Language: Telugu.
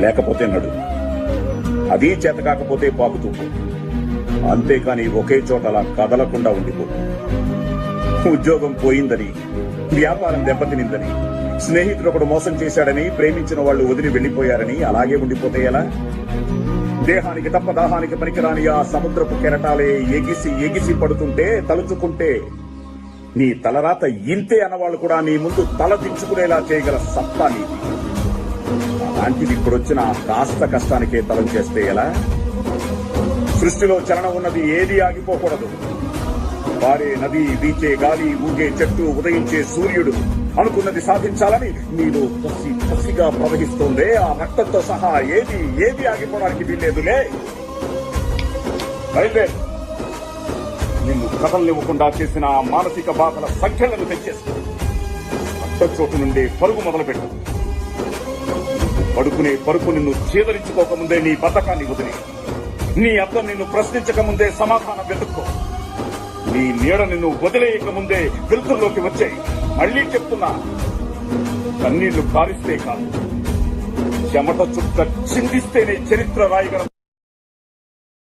లేకపోతే నడు. అదీ చేత కాకపోతే పాకుతూ పో. అంతేకాని ఒకే చోటలా కదలకుండా ఉండిపో. ఉద్యోగం పోయిందని, వ్యాపారం దెబ్బతినిందని, స్నేహితుడు ఒకడు మోసం చేశాడని, ప్రేమించిన వాళ్ళు వదిలి వెళ్లిపోయారని అలాగే ఉండిపోతే ఎలా? దేహానికి తప్ప దాహానికి పనికిరాని ఆ సముద్రపు కెరటాలే ఎగిసి ఎగిసి పడుతుంటే తలుచుకుంటే నీ తలరాత ఇంతే అన్నవాళ్లు కూడా నీ ముందు తల దించుకునేలా చేయగల సత్తా నీది. అలాంటిది ఇప్పుడొచ్చిన కాస్త కష్టానికే తలం చేస్తే ఎలా? సృష్టిలో చలనం ఉన్నది ఏది ఆగిపోకూడదు. పారే నది, వీచే గాలి, ఊగే చెట్టు, ఉదయించే సూర్యుడు అనుకున్నది సాధించాలని నీలో పసి పసిగా ప్రవహిస్తోందే ఆ రక్తంతో సహా ఏది ఆగిపోవడానికి వీల్లేదులే. బయలుదేరు. నిన్ను కథలనివ్వకుండా చేసిన మానసిక బాధల సంఖ్యలను తెచ్చేస్తూ రక్తచోటు నుండి పరుగు మొదలుపెట్టు. పడుకునే పరుపు నిన్ను ఛేదరించుకోకముందే నీ బతకాన్ని వదిలి, నీ అర్థం నిన్ను ప్రశ్నించకముందే సమాధానం వెతుక్కో. నీ నీడ నిన్ను వదిలేయక ముందే వెలుతుల్లోకి వచ్చాయి. మళ్లీ చెప్తున్నా, కన్నీళ్లు కారిస్తే కాదు, చెమట చుక్క చిందిస్తేనే చరిత్ర రాయగలం.